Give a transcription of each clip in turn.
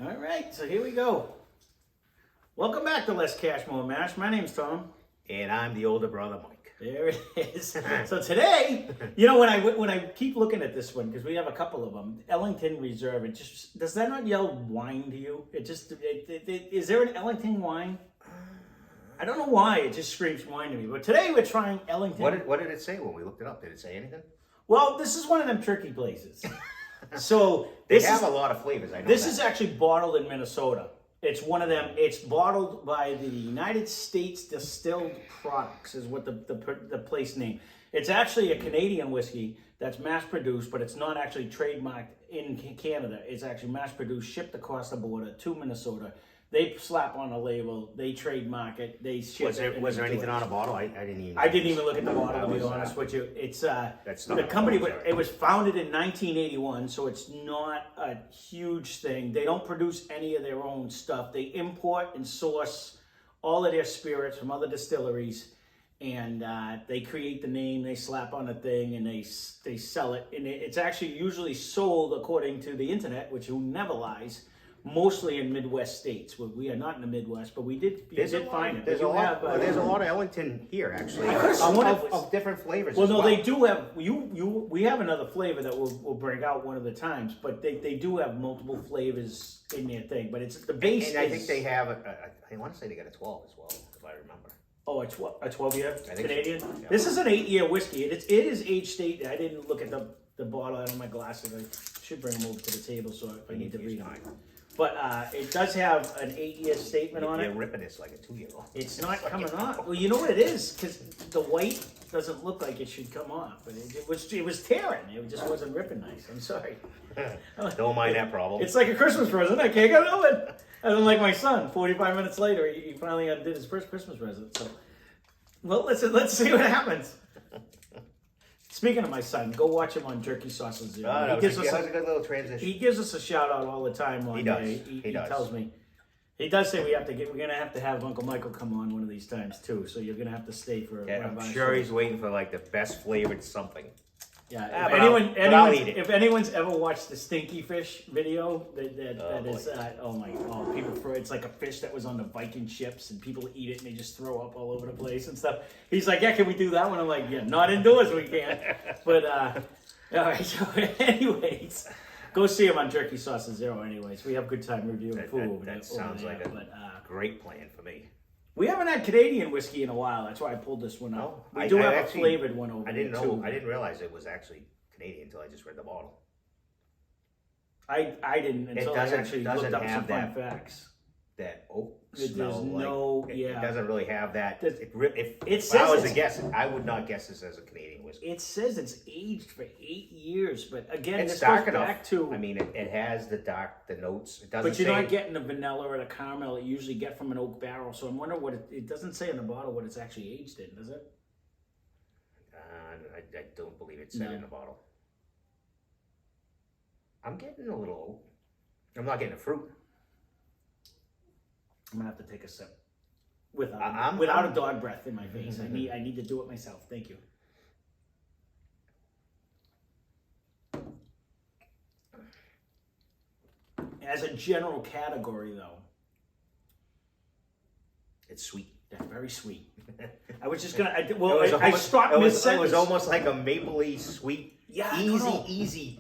All right, so here we go. Welcome back to Less Cash, More Mash. My name's Tom. And I'm the older brother, Mike. There it is. So today, you know, when I keep looking at this one, because we have a couple of them, Ellington Reserve, it just, does that not yell wine to you? Is there an Ellington wine? I don't know why, it just screams wine to me. But today we're trying Ellington. What did it say when we looked it up? Did it say anything? Well, this is one of them tricky places. So They have a lot of flavors, I know This that. is actually bottled in Minnesota. It's one of them. It's bottled by the United States Distilled Products, is what the place name. It's actually a Canadian whiskey that's mass produced, but it's not actually trademarked in Canada. It's actually mass produced, shipped across the border to Minnesota. They slap on a label. They trademark it. They ship it. Was there anything on a bottle? I didn't even. I didn't even look at the bottle, to be honest with you. It's the company. It was founded in 1981, so it's not a huge thing. They don't produce any of their own stuff. They import and source all of their spirits from other distilleries, and they create the name. They slap on the thing, and they sell it. And it's actually usually sold, according to the internet, which you never lies, mostly in Midwest states. We are not in the Midwest, but we did find it. There's a lot of Ellington here, actually, of different flavors. Well, no, they do have we have another flavor that we'll bring out one of the times, but they do have multiple flavors in their thing. But it's the base. And I think they have I want to say they got a 12 as well, if I remember. Oh, a 12-year Canadian. So. Yeah. This is an 8-year whiskey. It is aged state. I didn't look at the bottle. I don't have my glasses. I should bring them over to the table so if I need to read them. But it does have an 8-year statement on it. You're ripping this like a 2-year-old. It's not coming off. Well, you know what it is? Because the white doesn't look like it should come off. But it was tearing. It just wasn't ripping nice. I'm sorry. Don't mind that problem. It's like a Christmas present. I can't get over it. And then like my son, 45 minutes later, he finally did his first Christmas present. So, well, let's see what happens. Speaking of my son, go watch him on Jerky Sauces. He gives us a good little transition. He gives us a shout out all the time. He does. He tells me. He does say we're gonna have to have Uncle Michael come on one of these times too. So you're gonna have to stay for. Yeah, I'm sure he's waiting for like the best flavored something. Yeah. If I'll anyone's ever watched the Stinky Fish video, it's like a fish that was on the Viking ships and people eat it and they just throw up all over the place and stuff. He's like, yeah, can we do that one? I'm like, yeah, not indoors we can't. But all right. So anyways, go see him on Jerky Sauces Zero. Anyways, we have a good time reviewing food. That sounds like a great plan for me. We haven't had Canadian whiskey in a while. That's why I pulled this one out. We do have a flavored one over there, too. I didn't realize it was actually Canadian until I just read the bottle. I didn't until I actually looked up some fun facts. That oak smell. It doesn't really have that. If I was to guess, I would not guess this as a Canadian whiskey. It says it's aged for 8 years, but again, it's this dark goes enough. back to. I mean, it has the notes. It doesn't. But you're not getting the vanilla or the caramel that you usually get from an oak barrel. So I'm wondering what it doesn't say in the bottle what it's actually aged in, does it? I don't believe it said in the bottle. I'm getting a little oak. I'm not getting a fruit. I'm gonna have to take a sip without a dog breath in my face. I need to do it myself. Thank you. As a general category, though, it's sweet. Yeah, very sweet. I was just gonna. I stopped mid-sentence. It was almost like a mapley sweet. Yeah, easy.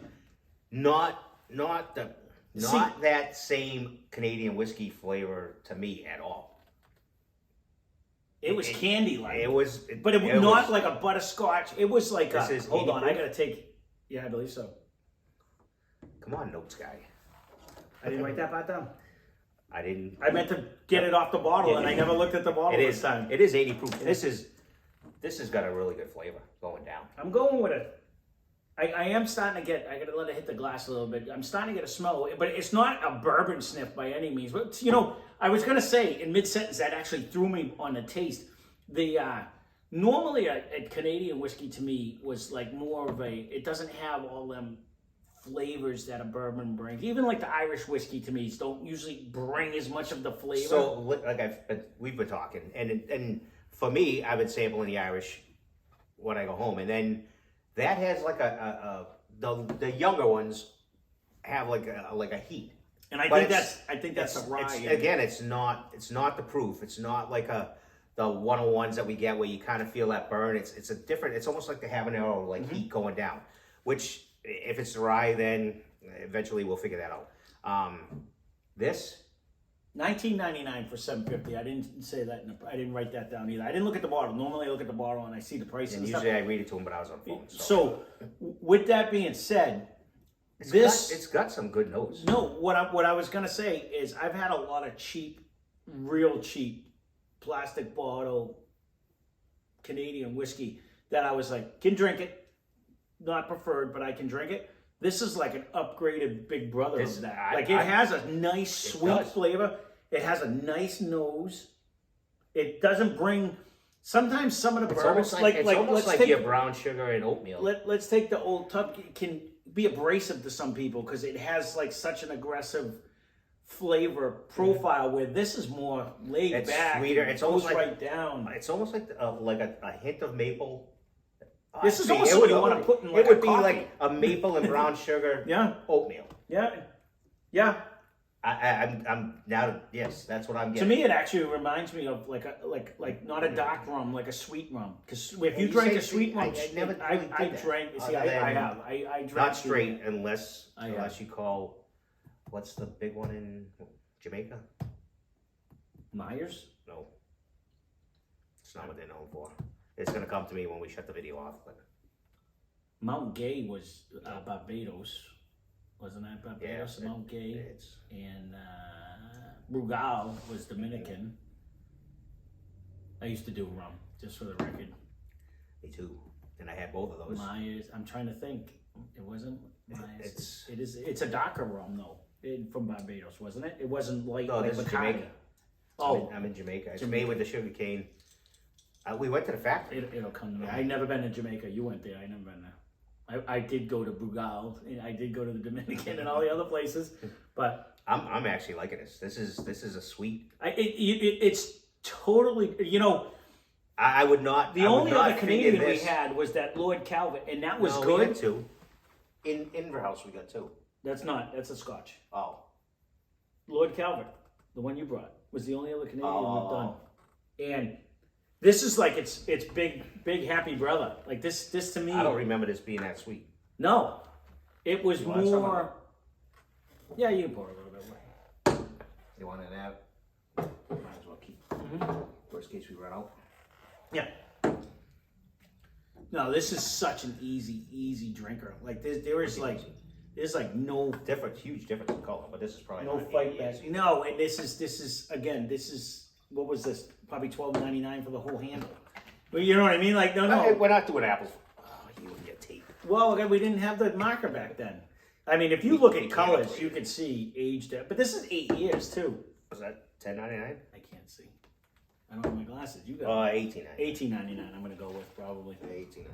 Not that same Canadian whiskey flavor to me at all. It was candy-like. It was, but it was not like a butterscotch. It was like hold on, proof? I gotta take. Yeah, I believe so. Come on, notes guy. I didn't write that part down. I didn't. I meant to get it off the bottle, and I never looked at the bottle this time. It is 80 proof. This has got a really good flavor going down. I'm going with it. I am starting to get. I gotta let it hit the glass a little bit. I'm starting to get a smell, but it's not a bourbon sniff by any means. But I was gonna say in mid-sentence that actually threw me on the taste. The normally a Canadian whiskey to me was like more of a. It doesn't have all them flavors that a bourbon brings. Even like the Irish whiskey to me don't usually bring as much of the flavor. So we've been talking, and for me, I've been sampling the Irish when I go home, and then that has like the younger ones have like a heat. And I think that's a rye. Again, it's not the proof. It's not like the 101s that we get where you kind of feel that burn. It's a different. It's almost like the habanero, like heat going down. Which, if it's rye, then eventually we'll figure that out. This. $19.99 for 750. I didn't say that. I didn't write that down either. I didn't look at the bottle. Normally, I look at the bottle and I see the price. And usually, I read it to him, but I was on phone. So, with that being said, it's got some good notes. No, what I was gonna say is I've had a lot of real cheap, plastic bottle Canadian whiskey that I was like, can drink it, not preferred, but I can drink it. This is like an upgraded Big Brother of that. It has a nice sweet flavor. It has a nice nose. It doesn't bring. Sometimes some of the bourbons, it's almost like your brown sugar and oatmeal. Let's take the Old Tub. Can be abrasive to some people because it has like such an aggressive flavor profile. Where this is more laid back. Sweeter. It's almost like right down. It's almost like a hint of maple. This is almost what you want to put in like it would be like a maple and brown sugar oatmeal. Yeah. I'm now. Yes, that's what I'm getting. To me, it actually reminds me of like not a dark rum, like a sweet rum. Because if you drank a sweet rum, I drank. See, I have. I drank not straight unless you call. What's the big one in Jamaica? Myers? No, it's not what they're known for. It's gonna come to me when we shut the video off. But Mount Gay was Barbados, wasn't that Barbados? Mount Gay, and Brugal was Dominican. I used to do rum, just for the record. Me too, and I had both of those. Myers. I'm trying to think. It wasn't Myers. It's a darker rum though, from Barbados, wasn't it? It wasn't like this is Jamaica. Oh, I'm in Jamaica. It's made with the sugar cane. We went to the factory. It'll come to me. I've never been to Jamaica. You went there. I never been there. I did go to Brugal. I did go to the Dominican and all the other places. But I'm actually liking this. This is a sweet. It's totally. I would not. The only other Canadian we had was that Lord Calvert, and that was good. We got two. In Inverhouse, we got two. That's a Scotch. Oh. Lord Calvert, the one you brought, was the only other Canadian we've done. And this is like it's big happy brother. Like this to me. I don't remember this being that sweet. No, it was more. Yeah, you can pour a little bit. You want an add? Might as well keep. Worst case we run out. Yeah. No, this is such an easy drinker. Like there's no huge difference in color, but this is probably no fight back. No, and this is what was this? Probably $12.99 for the whole handle. But you know what I mean? Like no. We're not doing apples. Oh, you would get tape. Well, we didn't have the marker back then. I mean, if you look at colors, you can see aged. But this is 8 years too. Was that $10.99? I can't see. I don't have my glasses. You got $18.99. $18.99. I'm gonna go with probably $18.99.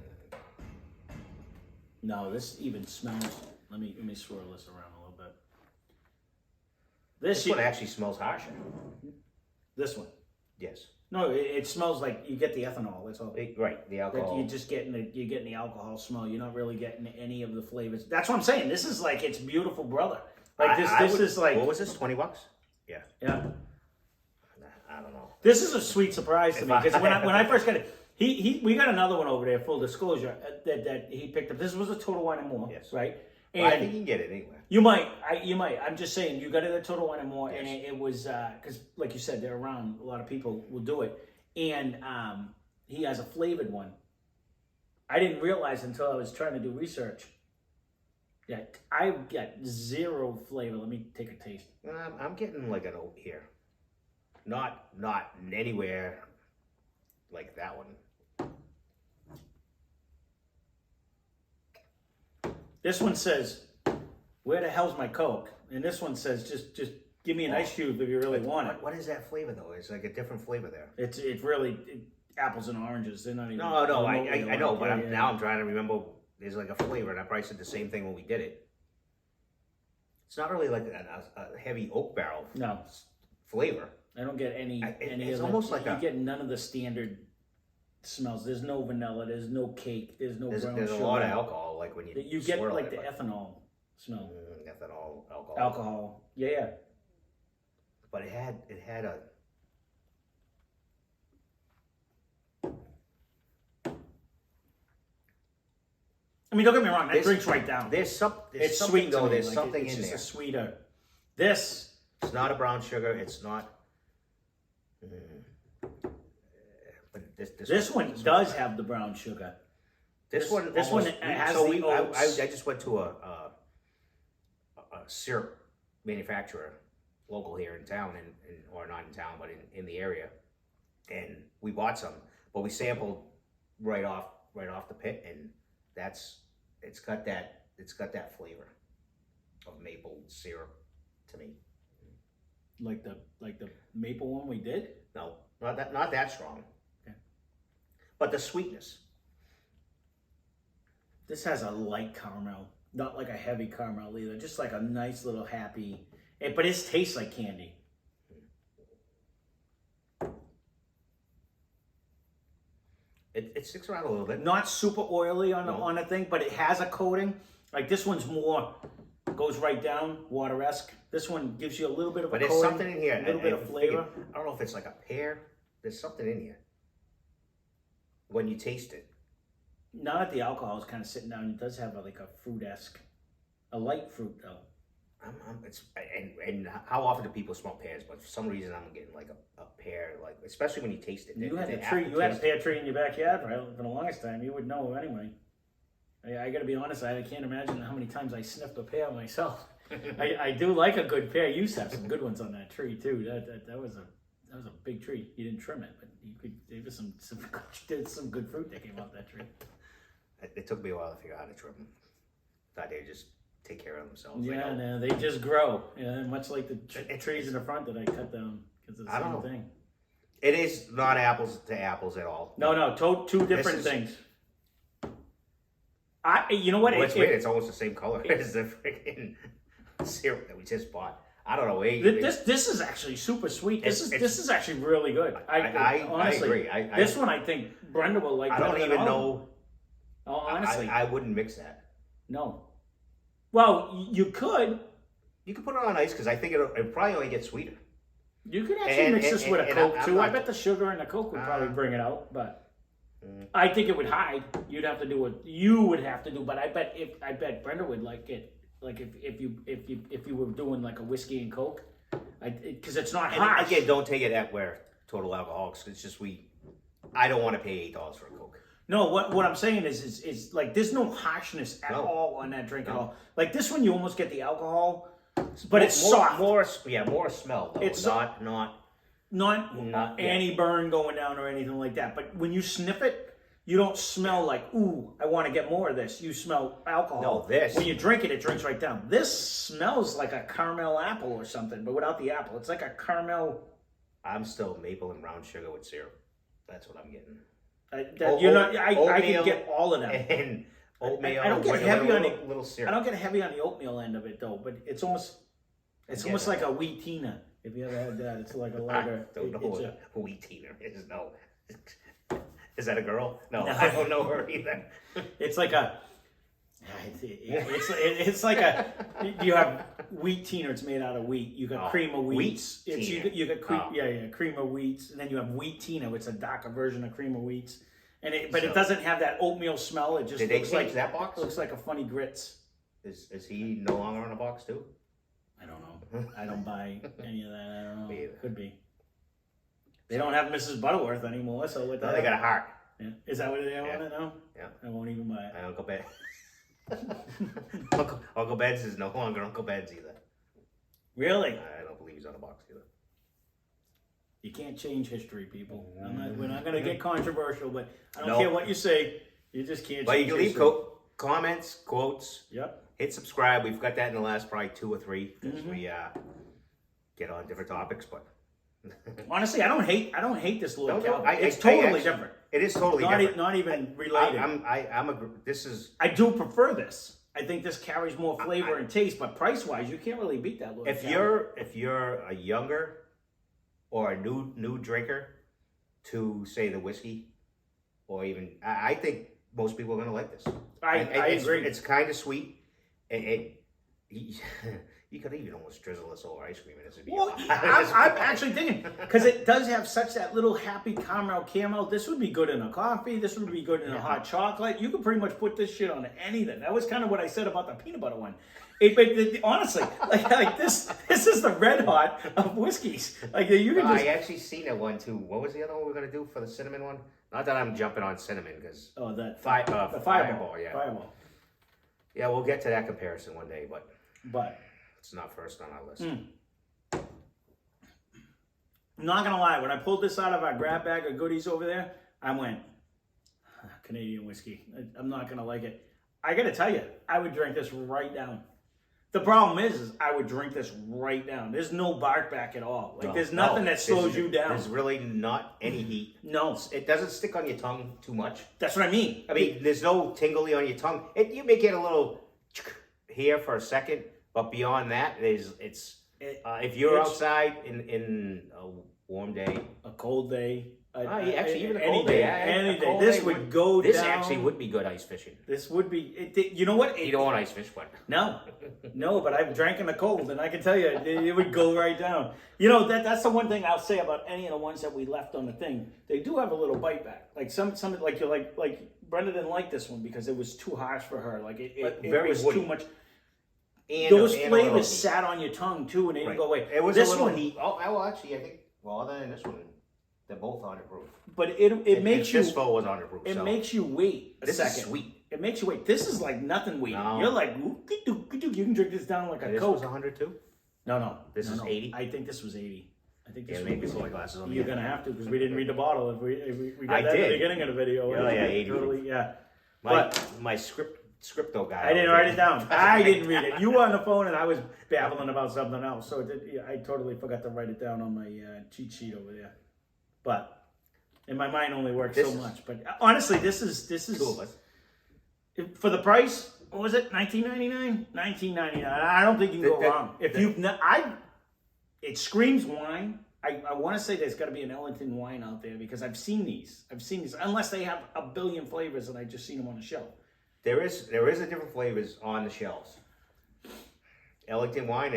No, this even smells. Let me swirl this around a little bit. This one actually smells harsher. This one. Yes. No, it smells like you get the ethanol. That's all. Right, the alcohol. You're just getting the alcohol smell. You're not really getting any of the flavors. That's what I'm saying. This is like it's beautiful, brother. Like this is like. What was this? $20? Yeah. Yeah. I don't know. This is a sweet surprise to me because when I first got it, we got another one over there. Full disclosure that he picked up. This was a Total Wine and More. Yes. Right. And well, I think you can get it anywhere. You might. I'm just saying, you got it at Total Wine and More, yes. And it was because, like you said, they're around. A lot of people will do it, and he has a flavored one. I didn't realize until I was trying to do research. Yeah, I got zero flavor. Let me take a taste. I'm getting like an oat here, not anywhere like that one. This one says, "Where the hell's my Coke?" And this one says, "Just give me an ice cube if you really want it." What is that flavor though? It's like a different flavor there. It's really apples and oranges. They're not even. No, I know, but now I'm trying to remember. There's like a flavor, and I probably said the same thing when we did it. It's not really like a heavy oak barrel. No flavor. I don't get any. It's almost like you get none of the standard smells. There's no vanilla. There's no cake. There's no brown sugar. There's a lot of alcohol, like when you get like the ethanol. smell. Ethanol, alcohol. Alcohol. Yeah. But it had a. I mean, don't get me wrong. That drink's right down. There's It's something sweet though. to me. There's something it's in just there. a sweeter. This. It's not a brown sugar. It's not. But This one does have the brown sugar. This one has so the oats. I just went to a syrup manufacturer local here in town, or not in town, but in the area, and we bought some, but we sampled right off the pit, and it's got that flavor of maple syrup to me. Like the maple one we did? No, not that strong. Okay. But the sweetness. This has a light caramel, not like a heavy caramel either. Just like a nice little happy. But it tastes like candy. It sticks around a little bit. Not super oily on a thing, but it has a coating. Like this one's more goes right down, water-esque. This one gives you a little bit of a coating. But there's something in here. A little bit of flavor. I don't know if it's like a pear. There's something in here when you taste it. Now that the alcohol is kind of sitting down, it does have like a fruit-esque, a light fruit though. And how often do people smoke pears? But for some reason, I'm getting like a pear, like especially when you taste it. You had a tree. You had a pear tree in your backyard for the longest time. You would know anyway. I got to be honest. I can't imagine how many times I sniffed a pear myself. I do like a good pear. You used to have some good ones on that tree too. That was a big tree. You didn't trim it, but you could. There was some good fruit that came off that tree. It took me a while to figure out how to trim them. Thought they'd just take care of themselves. Yeah, no, they just grow. Yeah, much like the trees in the front that I cut down because it's the same thing. It is not apples to apples at all. No, two different things. You know what? Well, it's weird. It's almost the same color as the freaking syrup that we just bought. I don't know. This is actually super sweet. This is actually really good. I honestly agree. This one I think Brenda will like. I don't even know. Oh, honestly, I wouldn't mix that. No. Well, you could. You could put it on ice because I think it probably only gets sweeter. You could actually mix this with a Coke too. I bet the sugar and the Coke would probably bring it out, but I think it would hide. You'd have to do what you would have to do, but I bet Brenda would like it. Like if you were doing like a whiskey and Coke, because it's not harsh. Again, don't take it at where total alcoholics. It's just I don't want to pay $8 for a Coke. No, what I'm saying is like there's no harshness at all on that drink at all. Like this one, you almost get the alcohol, but it's soft. More smell though. It's not any burn going down or anything like that. But when you sniff it, you don't smell like, ooh, I want to get more of this. You smell alcohol. No, this. When you drink it, it drinks right down. This smells like a caramel apple or something, but without the apple. It's like a caramel. I'm still maple and brown sugar with syrup. That's what I'm getting. I can get all of them. And oatmeal. I don't get heavy on the little syrup. I don't get heavy on the oatmeal end of it though, but it's almost like a wheat tina. If you ever had that, it's like a lighter. I don't know what a wheat tina is. No. Is that a girl? No, I don't know her either. It's like a. It's like a. You have wheat tina. It's made out of wheat. You got cream of wheats. You got cream. Cream of wheats, and then you have wheat tina, which is a darker version of cream of wheats. It doesn't have that oatmeal smell. It just looks like that box. Looks like a funny grits. Is he no longer on a box too? I don't know. I don't buy any of that. I don't know. Could be. They don't have Mrs. Butterworth anymore, so what? No, they got a heart. Yeah. Is that what they want to know? Yeah. I won't even buy it. Uncle Ben. Uncle Ben's is no longer Uncle Ben's either. Really? I don't believe he's on a box either. You can't change history, people. We're not going to get controversial, but I don't care what you say. You just can't. But you can leave comments, quotes. Yep. Hit subscribe. We've got that in the last probably 2 or 3 because we get on different topics. But honestly, I don't hate this little cow. It's totally different. It is totally different. Not even related. I do prefer this. I think this carries more flavor and taste, but price-wise, you can't really beat that little cow. If you're a younger or a new drinker to say the whiskey, or even I think most people are going to like this. I agree. It's kind of sweet. You could even almost drizzle this over ice cream and this would be. Well, I'm actually thinking, because it does have such that little happy caramel. This would be good in a coffee. This would be good in a hot chocolate. You could pretty much put this shit on anything. That was kind of what I said about the peanut butter one. Honestly, like this is the red hot of whiskeys. Like you can just. I actually seen that one too. What was the other one we were gonna do for the cinnamon one? Not that I'm jumping on cinnamon because. Oh, that the fireball. Yeah. Fireball. Yeah, we'll get to that comparison one day, but it's not first on our list. I'm not gonna lie. When I pulled this out of our grab bag of goodies over there, I went Canadian whiskey. I'm not gonna like it. I gotta tell you, I would drink this right down. The problem is I would drink this right down. There's no bark back at all. Like there's nothing that slows you down. There's really not any heat. No. It doesn't stick on your tongue too much. That's what I mean. I mean, there's no tingly on your tongue. You may get a little here for a second, but beyond that, if you're outside in a warm day, a cold day, actually even a any cold day, day, any day, this would go down. This actually would be good ice fishing. This would be. You know what? You don't want ice fish, but no, but I've drank in the cold, and I can tell you, it would go right down. You know that's the one thing I'll say about any of the ones that we left on the thing. They do have a little bite back. Like some like you're like Brenda didn't like this one because it was too harsh for her. Like it was woody. too much. And those and flavors sat on your tongue too, and they didn't go away. It was this a little one. neat. Oh, well, actually, I think. Well, other than this one, they're both 100 proof. But it makes you. This fall was 100 proof. It makes you wait a second. Is sweet. It makes you wait. This is like nothing wait. No. You're like, you can drink this down like a This Coke. was 100 too? No. This is 80? I think this was 80. I think this Yeah, was maybe some glasses on. You're going to have to because we didn't read the bottle. If we got I that at the did. beginning of the video. Yeah, 80. Totally, yeah. My scripto guy. I didn't write it down. I didn't read it. You were on the phone and I was babbling about something else. So I totally forgot to write it down on my cheat sheet over there. But and my mind only works so much. But honestly, this is Two of us. for the price. What was it? $19.99. $19.99. I don't think you can go wrong. If you've not, it screams wine. I want to say there's got to be an Ellington wine out there because I've seen these. Unless they have a billion flavors and I just seen them on the shelf. There is a different flavors on the shelves. Ellington wine.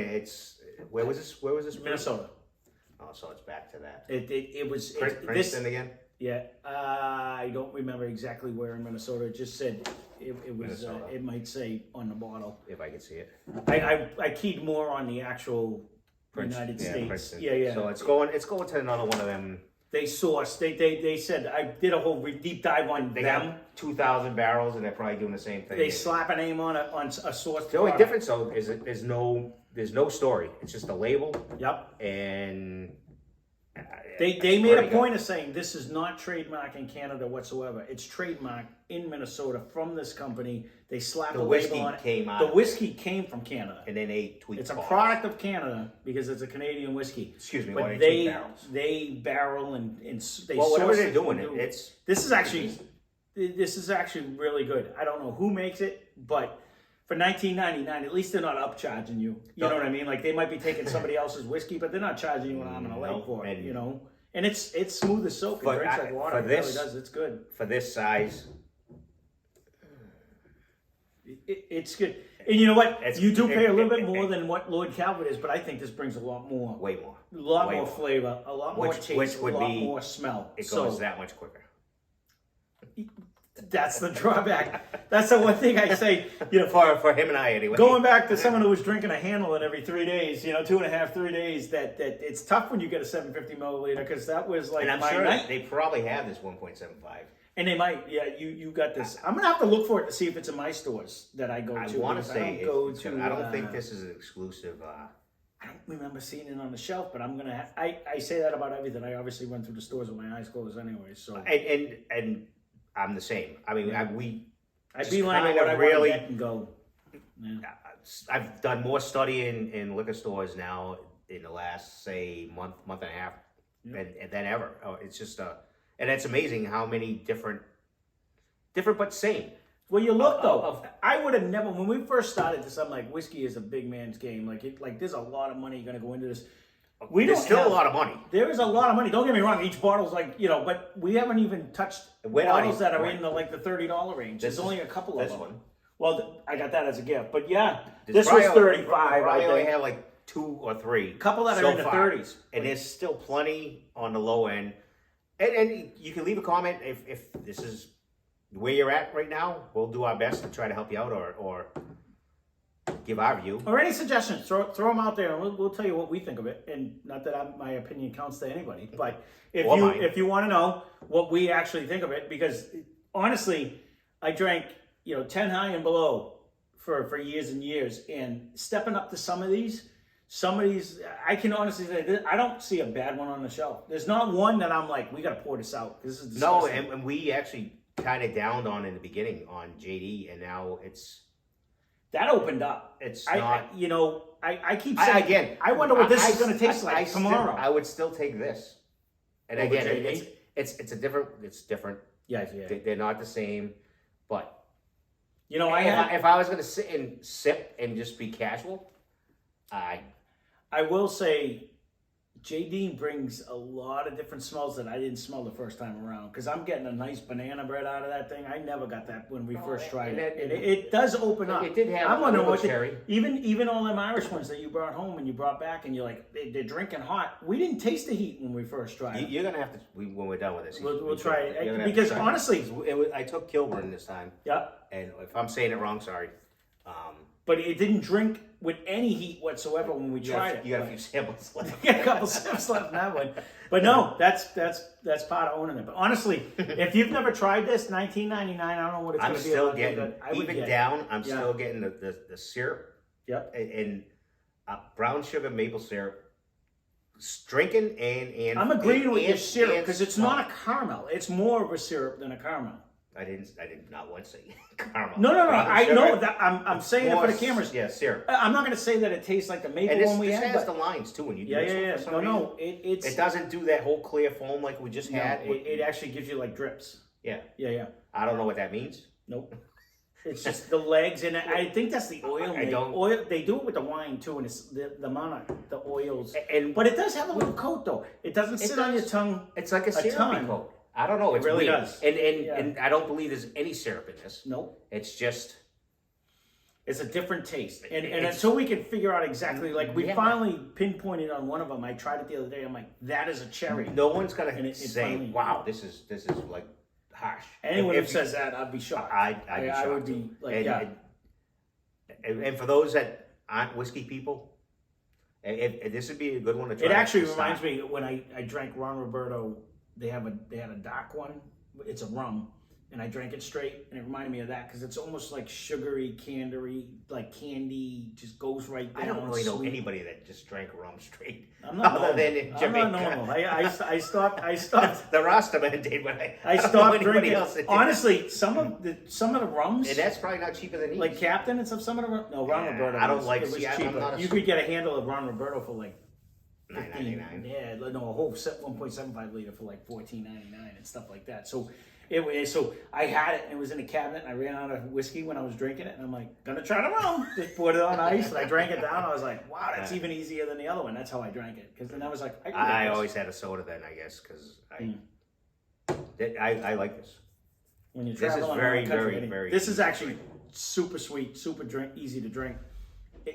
Where was this? Minnesota. Oh, so it's back to that. It was Princeton again. Yeah, I don't remember exactly where in Minnesota. It just said it was. It might say on the bottle. If I could see it. I keyed more on the actual United States. Princeton. Yeah. So it's going to another one of them. They sourced. They said I did a whole deep dive on They them. got 2,000 barrels, and they're probably doing the same thing. They slap a name on a source. The only difference though is there's no story. It's just a label. Yep. And they made a point of saying this is not trademark in Canada whatsoever. It's trademark in Minnesota from this company. They slapped a label on it. The whiskey came from Canada. And then they tweaked. It's a product of Canada because it's a Canadian whiskey. Excuse me, but they barrel and they whatever source they're doing, this is actually really good. I don't know who makes it, but for $19.99, at least they're not upcharging you. You know what I mean? Like they might be taking somebody else's whiskey, but they're not charging you an arm and a leg for it. You know, and it's smooth as soap. It drinks like water. It really does. It's good for this size. It's good. And you know what? You do pay a little bit more than what Lord Calvert is, but I think this brings a lot more. Way more. A lot more flavor, a lot more taste, a lot more smell. It goes that much quicker. That's the drawback. That's the one thing I say, you know, for him and I anyway. Going back to someone who was drinking a handle every 3 days, 2.5, 3 days, that it's tough when you get a 750 milliliter because that was like and I'm sure they probably have this 1.75. And they might, you got this. I'm gonna have to look for it to see if it's in my stores that I go to. I want to say I don't think this is an exclusive. I don't remember seeing it on the shelf, but I'm gonna. I say that about everything. I obviously went through the stores with my eyes closed anyway. So and I'm the same. I mean, I'd be lying what I really want to get and go. Yeah. I've done more study in liquor stores now in the last say month and a half than ever. It's just and it's amazing how many different but same. Well, you look though. I would have never when we first started this. I'm like, whiskey is a big man's game. Like there's a lot of money going to go into this. There's still a lot of money. There is a lot of money. Don't get me wrong. Each bottle's like but we haven't even touched bottles that are in the $30 range. There's only a couple of them. One. Well, I got that as a gift, but yeah, There's this was probably- 35. Probably I only think. have like 2 or 3. A couple that so are in the far. 30s, and there's still plenty on the low end. And you can leave a comment if this is where you're at right now. We'll do our best to try to help you out or give our view. Or any suggestions, throw them out there, and we'll tell you what we think of it. And not that my opinion counts to anybody, but if you want to know what we actually think of it, because honestly, I drank 10 high and below for years and years, and stepping up to some of these, I can honestly say I don't see a bad one on the shelf. There's not one that I'm like, we got to pour this out. This is disgusting. No, and we actually kind of downed on in the beginning on JD, and now that opened up. It's not. I keep saying again. I wonder what this is going to taste like tomorrow. I would still take this. And over again, JD? it's a different. It's different. Yeah. They're not the same, but if I was going to sit and sip and just be casual, I will say, JD brings a lot of different smells that I didn't smell the first time around, because I'm getting a nice banana bread out of that thing. I never got that when we first tried it. It does open up. It did have I'm wondering what cherry. Even all them Irish ones that you brought home and you brought back, and you're like, they're drinking hot. We didn't taste the heat when we first tried it. You're gonna have to when we're done with this. We'll try it because honestly, I took Kilburn this time. Yeah. And if I'm saying it wrong, sorry. But it didn't drink with any heat whatsoever when we tried it. You got a few samples left. Yeah, a couple sips left in that one. But no, that's part of owning it. But honestly, if you've never tried this, $19.99, I don't know what it's going to be. I'm still getting, I'm still getting the syrup. Yep. And brown sugar maple syrup. Drinking and I'm agreeing with your syrup, because it's not a caramel. It's more of a syrup than a caramel. I did not once say caramel. No. I know that. I'm saying it for the cameras. Yeah, syrup. I'm not going to say that it tastes like the maple one we had. This has the lines too when you do it. Yeah. No. It doesn't do that whole clear foam like we just had. It actually gives you like drips. Yeah. Yeah. I don't know what that means. Nope. It's just the legs, and I think that's the oil. They do it with the wine too, and it's the amount of the oils. But it does have a little coat though. It doesn't sit on your tongue. It's like a syrupy coat. I don't know. It really weird. does. And I don't believe there's any syrup in this. Nope. It's just. It's a different taste. And until we can figure out exactly, like we finally pinpointed on one of them. I tried it the other day. I'm like, that is a cherry. No one's going to say, wow, this is like harsh. Anyone who says that, I'd be shocked. I would be like, and for those that aren't whiskey people, if this would be a good one to try. It actually reminds me when I drank Ron Roberto. They had a dark one. It's a rum, and I drank it straight, and it reminded me of that because it's almost like sugary, candy, just goes right down. I don't really know anybody that just drank rum straight. I'm not other than in Jamaica. I'm not normal. I stopped. The Rasta man did when I stopped drinking. Honestly, some of the rums, and that's probably not cheaper than these. Like Captain and some of the no Ron Roberto. I don't like. It was cheaper. You could get a handle of Ron Roberto for like $9.99. Yeah, no, a whole 1.75 liter for like $14.99 and stuff like that. So I had it, and it was in a cabinet, and I ran out of whiskey when I was drinking it, and I'm like, gonna try the rum. Just poured it on ice, and I drank it down. I was like, wow, that's even easier than the other one. That's how I drank it, because then I was like, I always had a soda then, I guess, because I like this. When you this is very. This is actually super sweet, super easy to drink,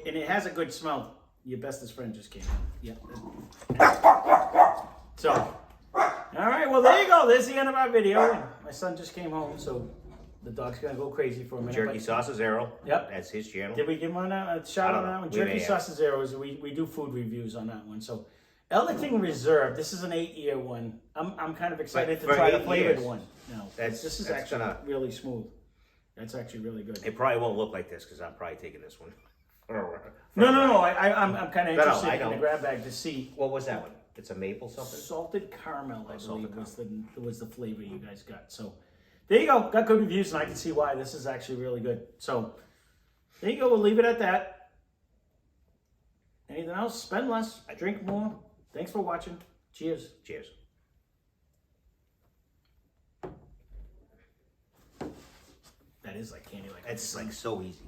and it has a good smell. Your bestest friend just came in. Yep. So, all right. Well, there you go. There's the end of our video. My son just came home, so the dog's gonna go crazy for a minute. Jerky Sauce Zero. Yep. That's his channel. Did we give him a shout out on that one? Jerky Sauce Zero. We do food reviews on that one. So, Ellington Reserve. This is an 8-year one. I'm kind of excited to try the flavored one. No, this is actually really smooth. That's actually really good. It probably won't look like this because I'm probably taking this one. No. I'm kind of interested in the grab bag to see. What was that one? It's a maple something? Salted caramel, I believe, was the flavor you guys got. So there you go. Got good reviews, and I can see why. This is actually really good. So there you go. We'll leave it at that. Anything else? Spend less. Drink more. Thanks for watching. Cheers. Cheers. That is like candy. It's like so easy.